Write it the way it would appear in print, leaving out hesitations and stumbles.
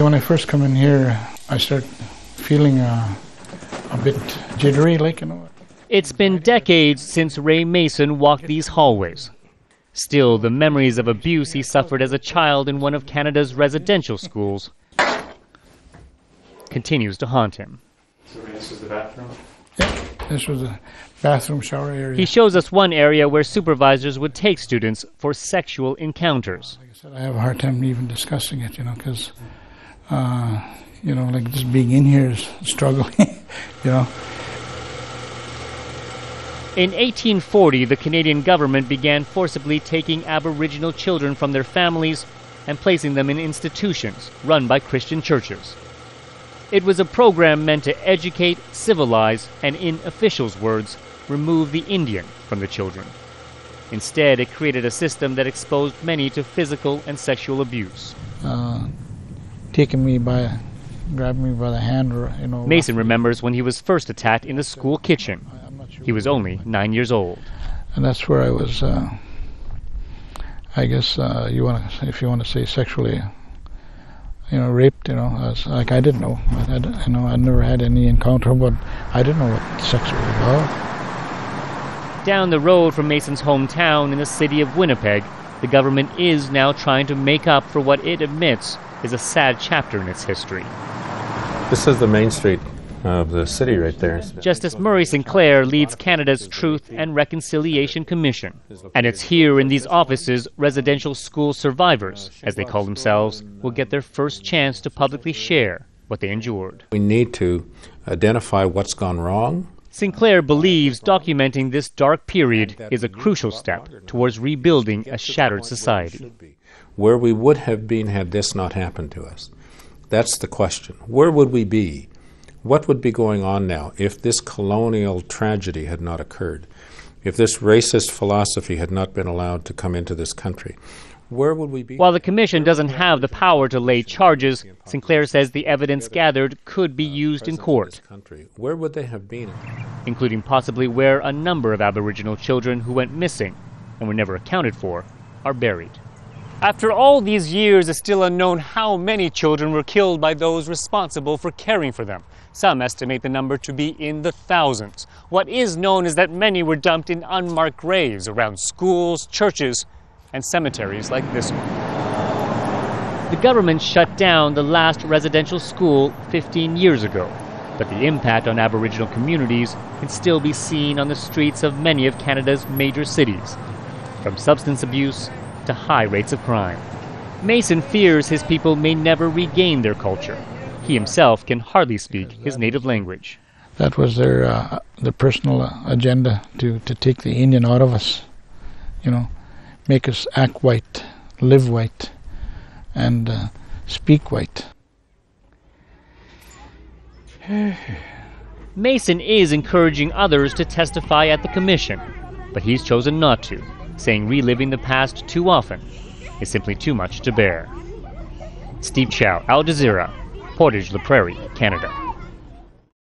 When I first come in here, I start feeling a bit jittery, like, you know. It's been decades since Ray Mason walked these hallways. Still, the memories of abuse he suffered as a child in one of Canada's residential schools continues to haunt him. So this was the bathroom? Yeah, this was a bathroom shower area. He shows us one area where supervisors would take students for sexual encounters. Like I said, I have a hard time even discussing it, you know, because, you know, like just being in here is struggling, you know. In 1840, the Canadian government began forcibly taking Aboriginal children from their families and placing them in institutions run by Christian churches. It was a program meant to educate, civilize, and in officials' words, remove the Indian from the children. Instead, it created a system that exposed many to physical and sexual abuse. Taking me by, grabbing me by the hand, or, you know. Mason remembers when he was first attacked in the school kitchen. He was only 9 years old. And that's where I was, I guess, if you want to say sexually, you know, raped, you know. I didn't know. I never had any encounter, but I didn't know what sex was about. Down the road from Mason's hometown in the city of Winnipeg, the government is now trying to make up for what it admits is a sad chapter in its history. This is the main street of the city right there. Justice Murray Sinclair leads Canada's Truth and Reconciliation Commission. And it's here in these offices residential school survivors, as they call themselves, will get their first chance to publicly share what they endured. We need to identify what's gone wrong. Sinclair believes documenting this dark period is a crucial step towards rebuilding a shattered society. Where we would have been had this not happened to us. That's the question. Where would we be? What would be going on now if this colonial tragedy had not occurred? If this racist philosophy had not been allowed to come into this country? Where would we be? While the commission doesn't have the power to lay charges, Sinclair says the evidence gathered could be used in court. Where would they have been? Including possibly where a number of Aboriginal children who went missing and were never accounted for are buried. After all these years, it's still unknown how many children were killed by those responsible for caring for them. Some estimate the number to be in the thousands. What is known is that many were dumped in unmarked graves around schools, churches, and cemeteries like this one. The government shut down the last residential school 15 years ago, but the impact on Aboriginal communities can still be seen on the streets of many of Canada's major cities, from substance abuse to high rates of crime. Mason fears his people may never regain their culture. He himself can hardly speak his native language. That was their personal agenda, to take the Indian out of us, you know, make us act white, live white, and speak white. Mason is encouraging others to testify at the commission, but he's chosen not to, saying reliving the past too often is simply too much to bear. Steve Chao, Al Jazeera, Portage La Prairie, Canada.